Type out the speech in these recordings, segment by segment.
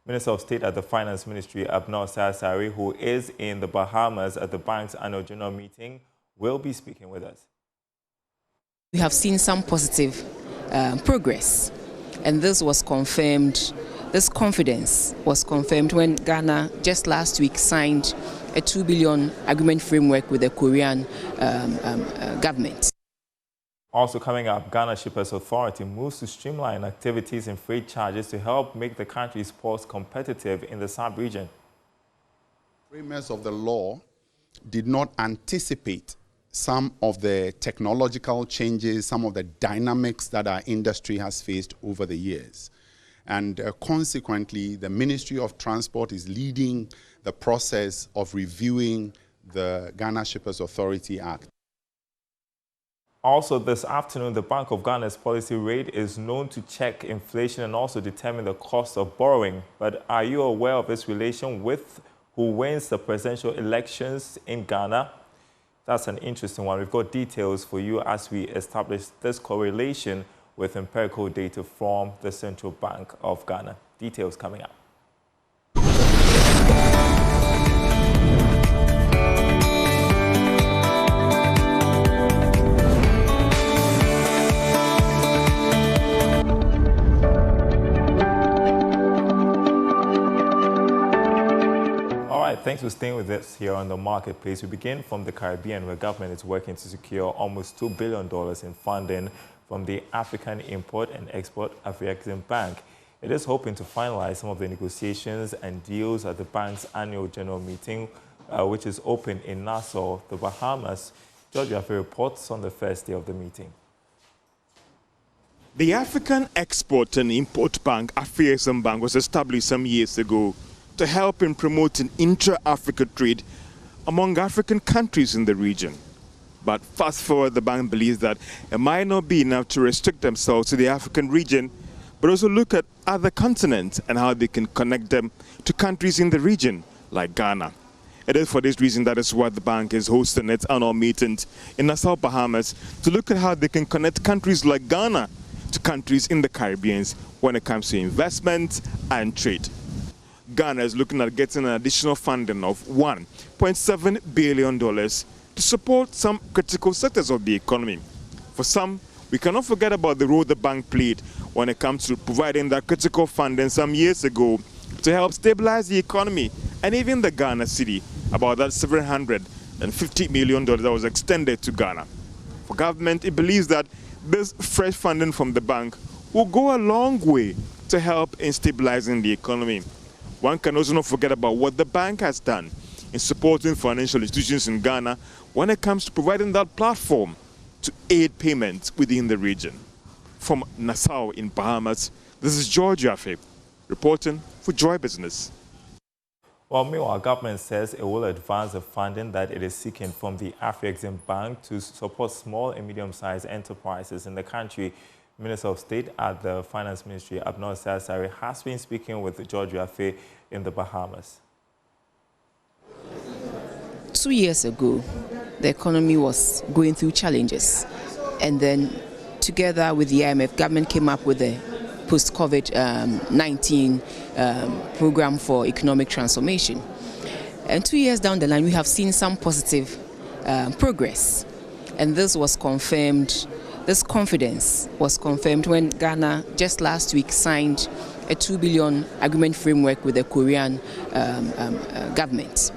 Minister of State at the Finance Ministry, Abnor Sari, who is in the Bahamas at the bank's annual general meeting, will be speaking with us. We have seen some positive progress, and this was confirmed. This confidence was confirmed when Ghana just last week signed a $2 billion agreement framework with the Korean government. Also coming up, Ghana Shippers Authority moves to streamline activities and freight charges to help make the country's ports competitive in the sub-region. Framers of the law did not anticipate some of the technological changes, some of the dynamics that our industry has faced over the years. And consequently, the Ministry of Transport is leading the process of reviewing the Ghana Shippers Authority Act. Also this afternoon, the Bank of Ghana's policy rate is known to check inflation and also determine the cost of borrowing. But are you aware of its relation with who wins the presidential elections in Ghana? That's an interesting one. We've got details for you as we establish this correlation with empirical data from the Central Bank of Ghana. Details coming up. Thanks for staying with us here on the Marketplace. We begin from the Caribbean, where government is working to secure almost $2 billion in funding from the African Import and Export Afreximbank. It is hoping to finalize some of the negotiations and deals at the bank's annual general meeting, which is open in Nassau, the Bahamas. Govt reports on the first day of the meeting. The African Export and Import Bank, Afreximbank, was established some years ago to help in promoting intra-Africa trade among African countries in the region. But fast forward, the bank believes that it might not be enough to restrict themselves to the African region, but also look at other continents and how they can connect them to countries in the region, like Ghana. It is for this reason that is why the bank is hosting its annual meetings in Nassau, Bahamas, to look at how they can connect countries like Ghana to countries in the Caribbean when it comes to investment and trade. Ghana is looking at getting an additional funding of $1.7 billion to support some critical sectors of the economy. For some, we cannot forget about the role the bank played when it comes to providing that critical funding some years ago to help stabilize the economy and even the Ghana city, about that $750 million that was extended to Ghana. For government, it believes that this fresh funding from the bank will go a long way to help in stabilizing the economy. One can also not forget about what the bank has done in supporting financial institutions in Ghana when it comes to providing that platform to aid payments within the region. From Nassau in Bahamas, this is Govt reporting for Joy Business. Well, meanwhile, government says it will advance the funding that it is seeking from the Afreximbank to support small and medium-sized enterprises in the country. Minister of State at the Finance Ministry, Abnor Sari, has been speaking with Govt in the Bahamas. 2 years ago, the economy was going through challenges, and then together with the IMF, government came up with a post-COVID-19 program for economic transformation. And 2 years down the line, we have seen some positive progress, and this was confirmed. This confidence was confirmed when Ghana just last week signed a $2 billion agreement framework with the Korean government.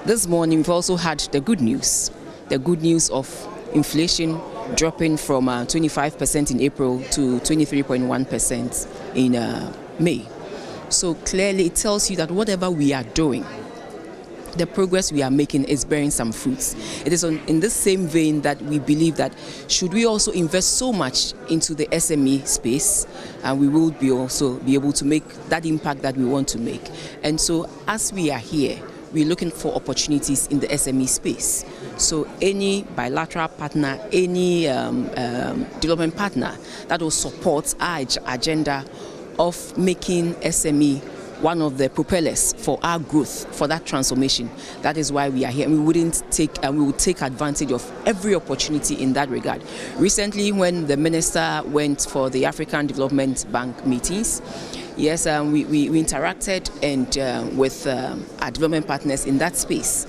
This morning we've also had the good news of inflation dropping from 25% in April to 23.1% in May. So clearly it tells you that whatever we are doing, the progress we are making is bearing some fruits. It is in this same vein that we believe that should we also invest so much into the SME space, and we will also be able to make that impact that we want to make. And so as we are here, we're looking for opportunities in the SME space. So any bilateral partner, any development partner that will support our agenda of making SME one of the propellers for our growth, for that transformation. That is why we are here. We will take advantage of every opportunity in that regard. Recently, when the minister went for the African Development Bank meetings, Yes, we interacted and with our development partners in that space.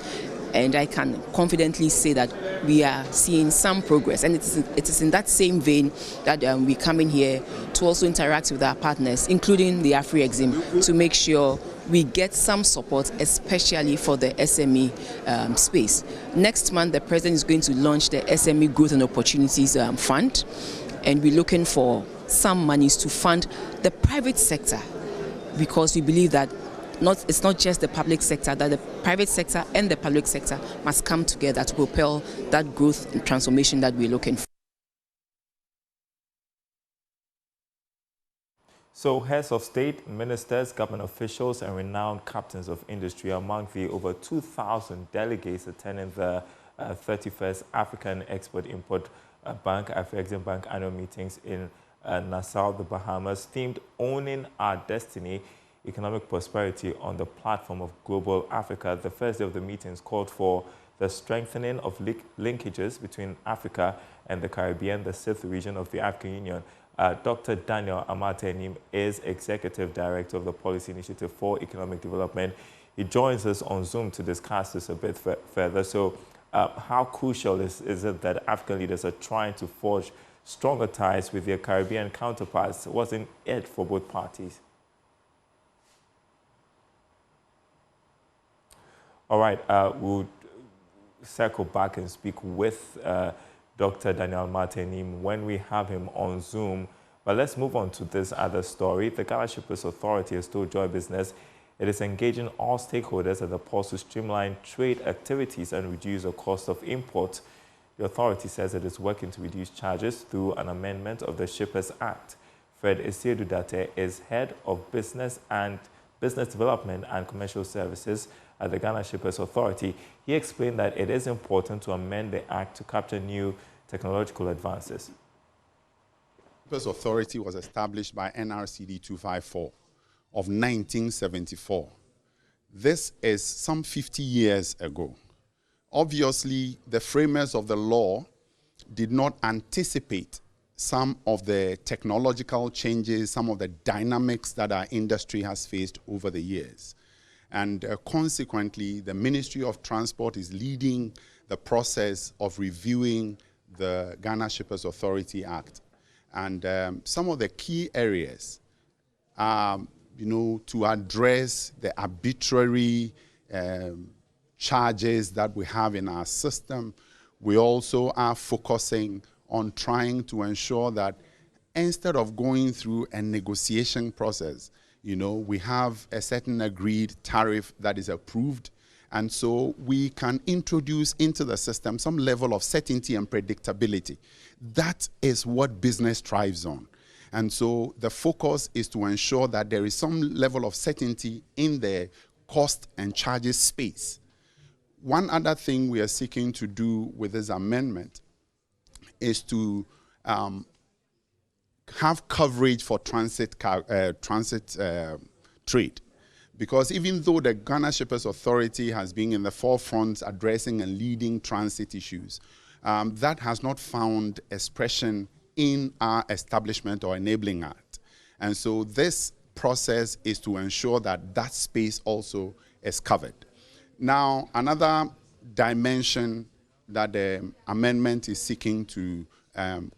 And I can confidently say that we are seeing some progress. And it is in that same vein that we come in here to also interact with our partners, including the Afrexim, to make sure we get some support, especially for the SME space. Next month, the President is going to launch the SME Growth and Opportunities Fund, and we're looking for some monies to fund the private sector, because we believe that it's not just the public sector, that the private sector and the public sector must come together to propel that growth and transformation that we're looking for. So heads of state, ministers, government officials, and renowned captains of industry are among the over 2,000 delegates attending the 31st African Export-Import Bank, Afreximbank Annual Meetings in Nassau, the Bahamas, themed Owning Our Destiny, Economic Prosperity on the Platform of Global Africa. The first day of the meetings called for the strengthening of linkages between Africa and the Caribbean, the sixth region of the African Union. Dr. Daniel Amartenim is Executive Director of the Policy Initiative for Economic Development. He joins us on Zoom to discuss this a bit further. So how crucial is it that African leaders are trying to forge stronger ties with their Caribbean counterparts? Wasn't it for both parties? All right, we'll circle back and speak with Dr. Daniel Amartenim when we have him on Zoom. But let's move on to this other story. The Ghana Shippers Authority has told Joy Business it is engaging all stakeholders at the port to streamline trade activities and reduce the cost of import. The authority says it is working to reduce charges through an amendment of the Shippers Act. Fred Esiedudate is head of business development and commercial services at the Ghana Shippers Authority. He explained that it is important to amend the Act to capture new technological advances. The Shippers Authority was established by NRCD 254 of 1974. This is some 50 years ago. Obviously, the framers of the law did not anticipate some of the technological changes, some of the dynamics that our industry has faced over the years. And consequently, the Ministry of Transport is leading the process of reviewing the Ghana Shippers Authority Act. And some of the key areas are, to address the arbitrary charges that we have in our system. We also are focusing on trying to ensure that instead of going through a negotiation process, we have a certain agreed tariff that is approved. And so we can introduce into the system some level of certainty and predictability. That is what business thrives on. And so the focus is to ensure that there is some level of certainty in the cost and charges space. One other thing we are seeking to do with this amendment is to have coverage for transit trade. Because even though the Ghana Shippers Authority has been in the forefront addressing and leading transit issues, that has not found expression in our establishment or enabling act. And so this process is to ensure that that space also is covered. Now, another dimension that the amendment is seeking to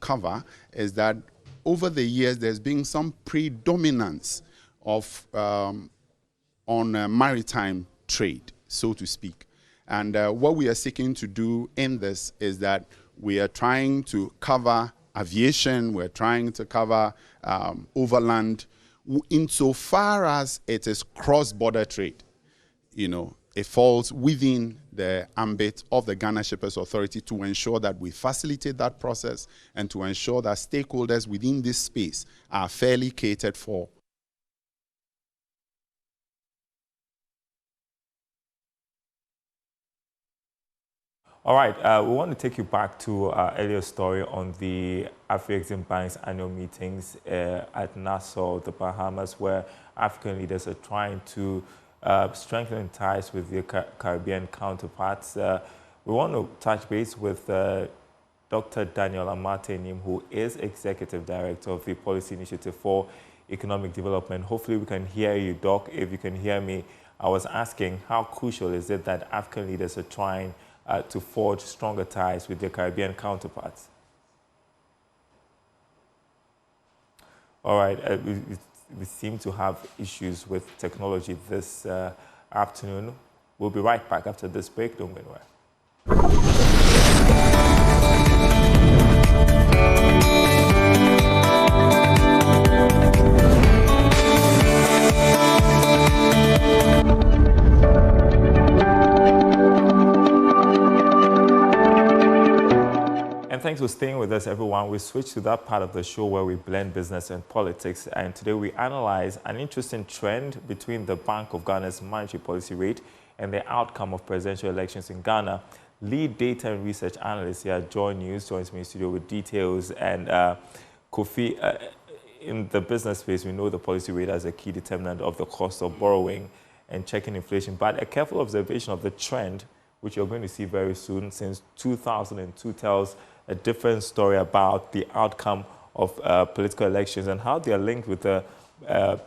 cover is that over the years, there's been some predominance of on maritime trade, so to speak. And what we are seeking to do in this is that we are trying to cover aviation, we're trying to cover overland, insofar as it is cross-border trade. It falls within the ambit of the Ghana Shippers Authority to ensure that we facilitate that process and to ensure that stakeholders within this space are fairly catered for. All right, we want to take you back to our earlier story on the Afreximbank's annual meetings at Nassau, the Bahamas, where African leaders are trying to strengthen ties with their Caribbean counterparts. We want to touch base with Dr. Daniel Amartenim, who is Executive Director of the Policy Initiative for economic development. Hopefully we can hear you, Doc. If you can hear me, I was asking how crucial is it that African leaders are trying to forge stronger ties with their Caribbean counterparts? All right, we seem to have issues with technology this afternoon. We'll be right back after this break. Don't go anywhere. And thanks for staying with us, everyone. We switch to that part of the show where we blend business and politics. And today we analyze an interesting trend between the Bank of Ghana's monetary policy rate and the outcome of presidential elections in Ghana. Lead data and research analyst here, Joy News, joins me in studio with details. And Kofi, in the business space, we know the policy rate as a key determinant of the cost of borrowing and checking inflation. But a careful observation of the trend, which you're going to see very soon, since 2002 tells a different story about the outcome of political elections and how they are linked with the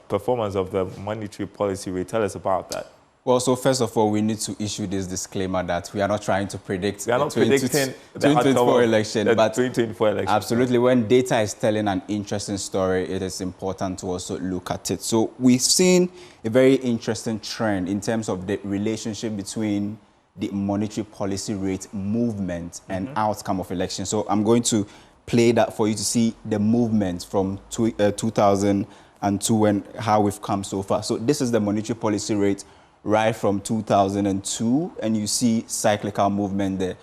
performance of the monetary policy rate. Tell us about that. Well, so first of all, we need to issue this disclaimer that we are not trying to predict the 2024 election. But 2024 election. Absolutely, when data is telling an interesting story, it is important to also look at it. So we've seen a very interesting trend in terms of the relationship between the monetary policy rate movement and outcome of elections. So I'm going to play that for you to see the movement from 2002 and how we've come so far. So this is the monetary policy rate right from 2002, and you see cyclical movement there.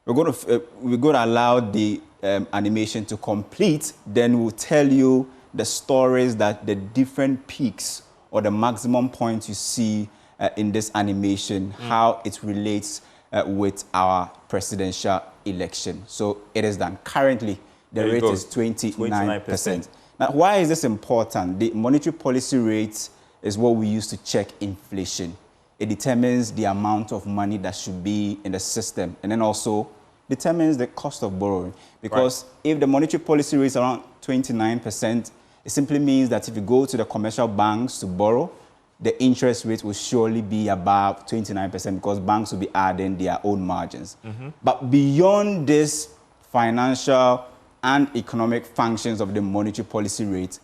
We're going to allow the animation to complete, then we'll tell you the stories that the different peaks or the maximum points you see in this animation, how it relates with our presidential election. So it is done. Currently, the rate is 29%. Now, why is this important? The monetary policy rate is what we use to check inflation. It determines the amount of money that should be in the system, and then also determines the cost of borrowing. Because if the monetary policy rate is around 29%, it simply means that if you go to the commercial banks to borrow, the interest rate will surely be above 29% because banks will be adding their own margins. But beyond this financial and economic functions of the monetary policy rate,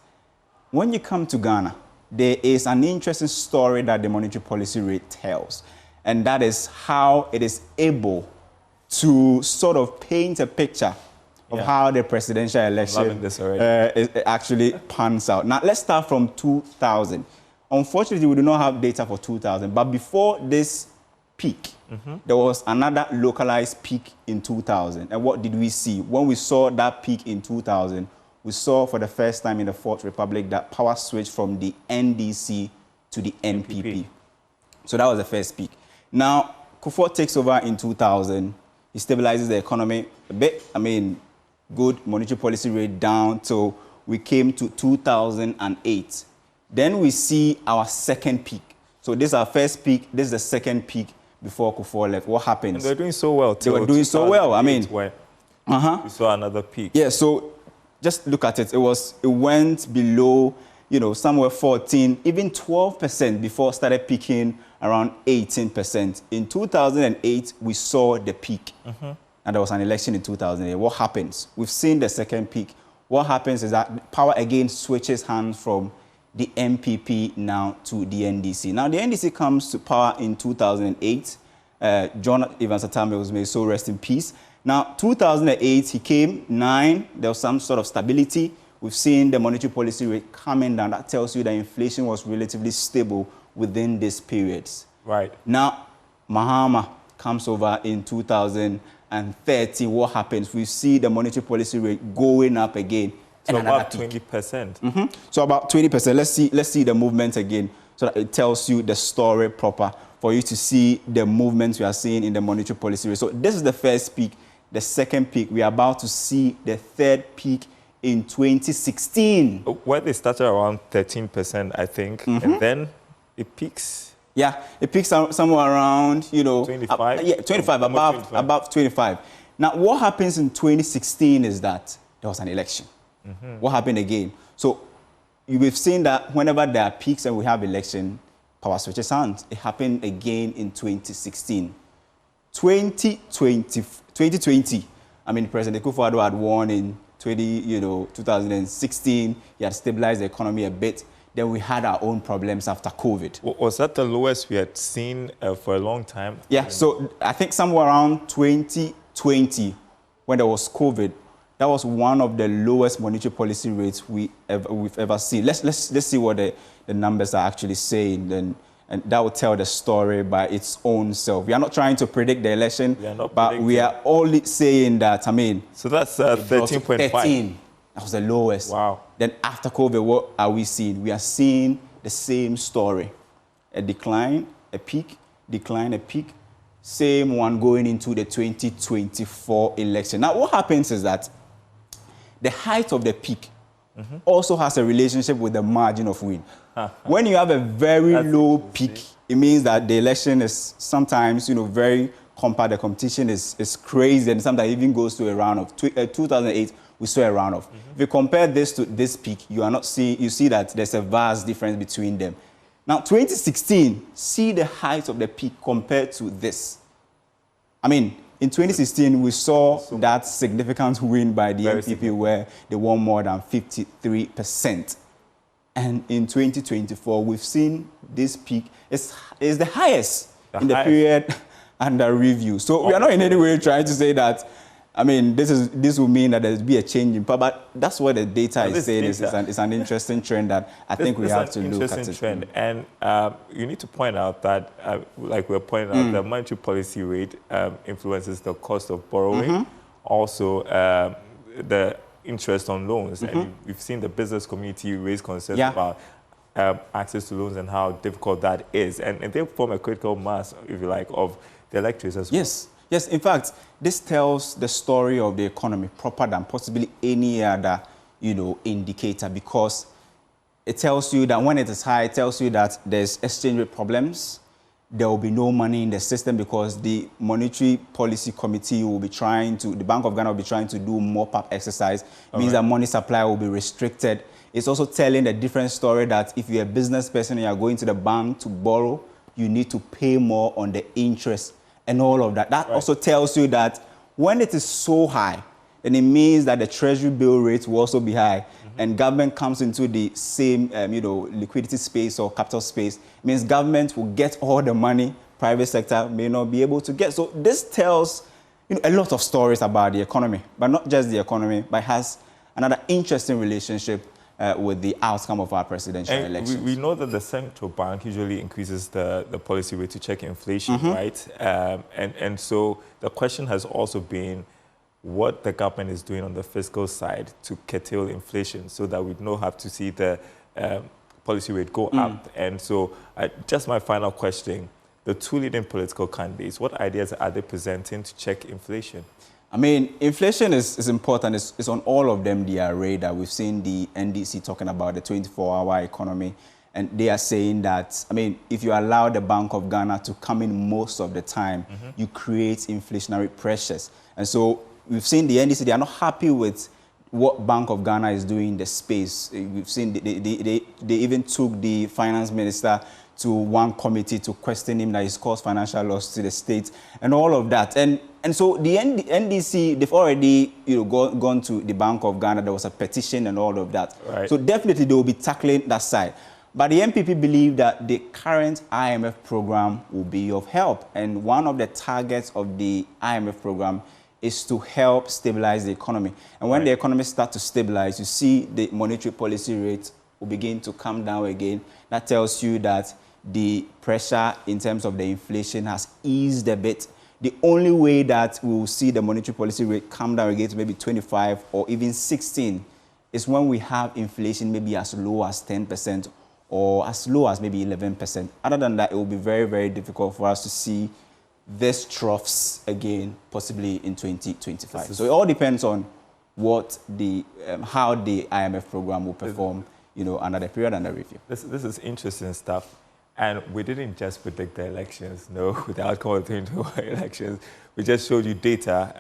when you come to Ghana, there is an interesting story that the monetary policy rate tells, and that is how it is able to sort of paint a picture of how the presidential election actually pans out. Now, let's start from 2000. Unfortunately, we do not have data for 2000, but before this peak, there was another localized peak in 2000. And what did we see? When we saw that peak in 2000, we saw for the first time in the Fourth Republic that power switched from the NDC to the NPP. So that was the first peak. Now, Kufuor takes over in 2000. He stabilizes the economy a bit. I mean, good monetary policy rate down till we came to 2008. Then we see our second peak. So this is our first peak. This is the second peak before Kufuor left. What happens? And they're doing so well. They were doing so well. I mean, we saw another peak. Yeah. So just look at it. It went below, somewhere 14, even 12% before it started peaking around 18%. In 2008, we saw the peak. And there was an election in 2008. What happens? We've seen the second peak. What happens is that power again switches hands from the MPP now to the NDC. Now, the NDC comes to power in 2008. John Evans Atame was made, so rest in peace. Now, 2008, he came, 9. There was some sort of stability. We've seen the monetary policy rate coming down. That tells you that inflation was relatively stable within these periods. Right. Now, Mahama comes over in 2013. What happens? We see the monetary policy rate going up again. So about 20%. So about 20%. Let's see the movement again, so that it tells you the story proper for you to see the movements we are seeing in the monetary policy rate. So this is the first peak, the second peak. We are about to see the third peak in 2016. Where they started around 13%, I think, and then it peaks. Yeah, it peaks somewhere around, 25. 25, above 25. Now, what happens in 2016 is that there was an election. What happened again? So, we've seen that whenever there are peaks and we have election, power switches hands. It happened again in 2016. 2020, I mean, President Kufuor had won in 2016. He had stabilized the economy a bit. Then we had our own problems after COVID. Was that the lowest we had seen for a long time? Yeah, so I think somewhere around 2020, when there was COVID, that was one of the lowest monetary policy rates we've ever seen. Let's see what the numbers are actually saying, and that will tell the story by its own self. We are not trying to predict the election, but we are only saying that, I mean... So that's 13.5. 13. That was the lowest. Wow. Then after COVID, what are we seeing? We are seeing the same story. A decline, a peak, decline, a peak. Same one going into the 2024 election. Now, what happens is that the height of the peak also has a relationship with the margin of win. When you have a very low peak, it means that the election is sometimes, very compact. The competition is crazy, and sometimes even goes to a round of 2008. We saw a round of. If you compare this to this peak, you see that there's a vast difference between them. Now, 2016, see the height of the peak compared to this. I mean, in 2016, we saw that significant win by the NPP where they won more than 53%. And in 2024, we've seen this peak is the highest in the period under review. So we are not in any way trying to say that, I mean, this will mean that there'll be a change in power, but that's what the data is saying. It's an interesting trend that I think we have to look at. Trend. And you need to point out that, like we're pointing out, the monetary policy rate influences the cost of borrowing, also the interest on loans. And we've seen the business community raise concerns about access to loans and how difficult that is. And they form a critical mass, if you like, of the electors as well. Yes, in fact, this tells the story of the economy proper than possibly any other, indicator, because it tells you that when it is high, it tells you that there's exchange rate problems. There will be no money in the system because the Monetary Policy Committee will be the Bank of Ghana will be trying to do mop-up exercise. It means that money supply will be restricted. It's also telling a different story that if you're a business person and you're going to the bank to borrow, you need to pay more on the interest and all of that. That also tells you that when it is so high, then it means that the treasury bill rate will also be high. And government comes into the same, liquidity space or capital space. It means government will get all the money, private sector may not be able to get. So this tells, a lot of stories about the economy, but not just the economy, but has another interesting relationship with the outcome of our presidential elections. We know that the central bank usually increases the policy rate to check inflation, right? And so the question has also been what the government is doing on the fiscal side to curtail inflation so that we don't have to see the policy rate go up. And so just my final question, the two leading political candidates, what ideas are they presenting to check inflation? I mean, inflation is important. It's on all of them, their radar. We've seen the NDC talking about the 24-hour economy, and they are saying that, I mean, if you allow the Bank of Ghana to come in most of the time, you create inflationary pressures. And so we've seen the NDC, they are not happy with what Bank of Ghana is doing in the space. We've seen they even took the finance minister to one committee to question him that he's caused financial loss to the state and all of that. And so the NDC, they've already gone to the Bank of Ghana. There was a petition and all of that. Right. So definitely they will be tackling that side. But the MPP believe that the current IMF program will be of help. And one of the targets of the IMF program is to help stabilize the economy. And when the economy starts to stabilize, you see the monetary policy rate will begin to come down again. That tells you that the pressure in terms of the inflation has eased a bit. The only way that we will see the monetary policy rate come down again to maybe 25 or even 16 is when we have inflation maybe as low as 10% or as low as maybe 11%. Other than that, it will be very, very difficult for us to see these troughs again, possibly in 2025. So it all depends on what how the IMF program will perform, under the period under review. This is interesting stuff. And we didn't just predict the elections, no, the outcome of the 2024 elections. We just showed you data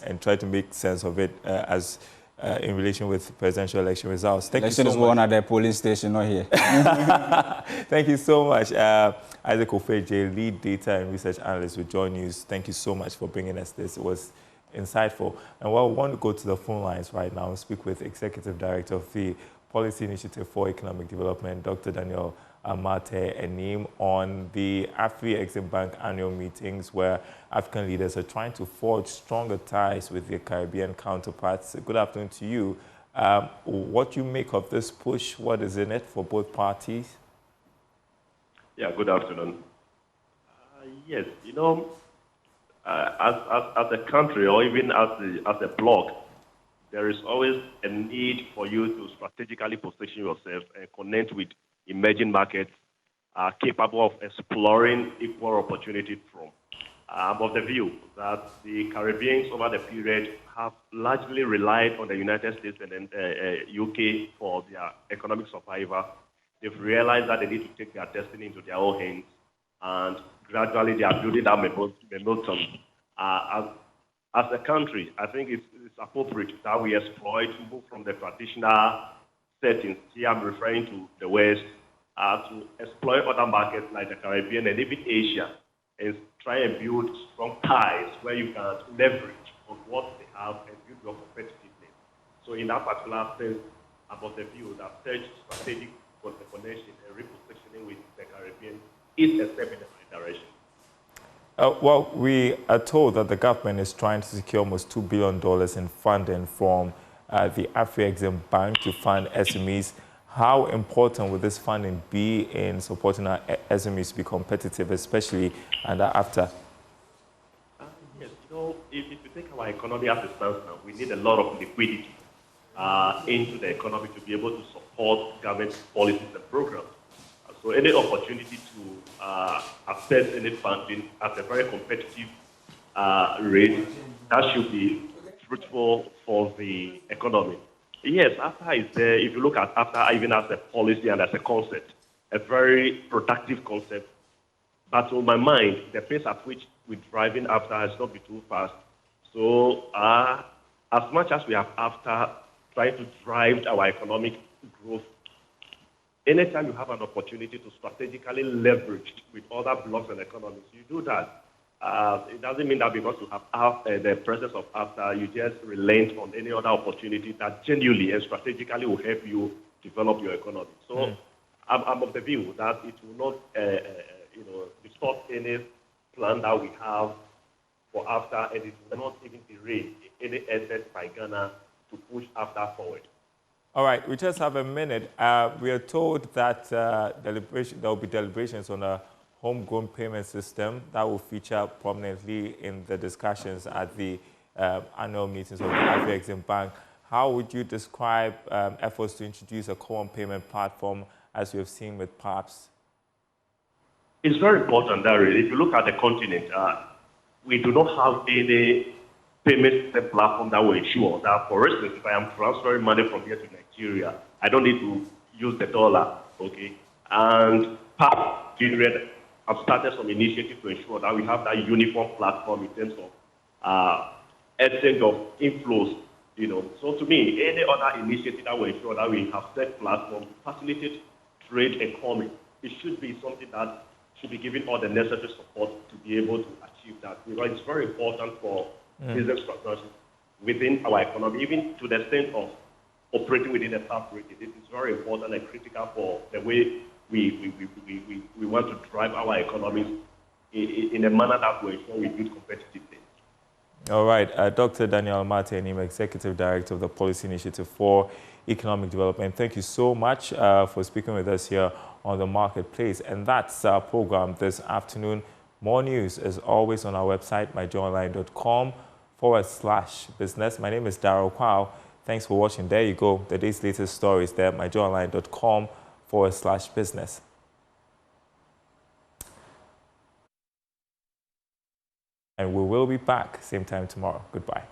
and tried to make sense of it as in relation with presidential election results. Thank election you so is much. won at the polling station, not here. Thank you so much. Isaac Ofeje, lead data and research analyst with Joy News. Thank you so much for bringing us this. It was insightful. And well, we want to go to the phone lines right now and speak with Executive Director of the Policy Initiative for Economic Development, Dr. Daniel Amate Enim, on the Afreximbank Annual Meetings, where African leaders are trying to forge stronger ties with their Caribbean counterparts. Good afternoon to you. What do you make of this push? What is in it for both parties? Yeah, good afternoon. Yes, you know, as a country or even as a bloc, there is always a need for you to strategically position yourself and connect with emerging markets capable of exploring equal opportunities from. I'm of the view that the Caribbeans over the period have largely relied on the United States and UK for their economic survival. They've realized that they need to take their destiny into their own hands, and gradually they are building that momentum. As a country, I think it's appropriate that we exploit, move from the traditional settings. Here I'm referring to the West, to exploit other markets like the Caribbean and even Asia, and try and build strong ties where you can leverage on what they have and build your competitiveness. So in that particular sense, I'm of the view that such strategic connection and repositioning with the Caribbean is a step in the right direction. Well, we are told that the government is trying to secure almost $2 billion in funding from the Afreximbank to fund SMEs. How important will this funding be in supporting our SMEs to be competitive, especially after? Yes, you know, if you take our economy as it stands now, we need a lot of liquidity into the economy to be able to support government policies and programs. So any opportunity to access any funding at a very competitive rate, that should be fruitful for the economy. Yes, AFTA is there. If you look at AFTA even as a policy and as a concept, a very productive concept. But on my mind, the pace at which we're driving AFTA has not been too fast. So as much as we have AFTA trying to drive our economic growth, anytime you have an opportunity to strategically leverage with other blocks and economies, you do that. It doesn't mean that because you have the presence of AFTA, you just relent on any other opportunity that genuinely and strategically will help you develop your economy. So I'm of the view that it will not distort any plan that we have for AFTA, and it will not even derail any effort by Ghana to push AFTA forward. All right, we just have a minute. We are told that there will be deliberations on a homegrown payment system that will feature prominently in the discussions at the annual meetings of the Afreximbank. How would you describe efforts to introduce a common payment platform as we have seen with PAPS? It's very important, Daryl. If you look at the continent, we do not have any payment system platform that will ensure that, for instance, if I am transferring money from here to Nigeria, I don't need to use the dollar, okay? And PAPS generate have started some initiatives to ensure that we have that uniform platform in terms of exchange of inflows, you know. So to me, any other initiative that will ensure that we have set platform to facilitate trade and commerce, it should be something that should be given all the necessary support to be able to achieve that. Because it's very important for business transactions within our economy, even to the extent of operating within a tax rate. It is very important and critical for the way we want to drive our economies in a manner that will ensure we build competitiveness. All right. Dr. Daniel Amate Enim, Executive Director of the Policy Initiative for Economic Development, thank you so much for speaking with us here on the Marketplace. And that's our program this afternoon. More news, as always, on our website, myjoyonline.com/business. My name is Darryl Kwao. Thanks for watching. There you go. The day's latest stories there, myjoyonline.com/business. And we will be back same time tomorrow. Goodbye.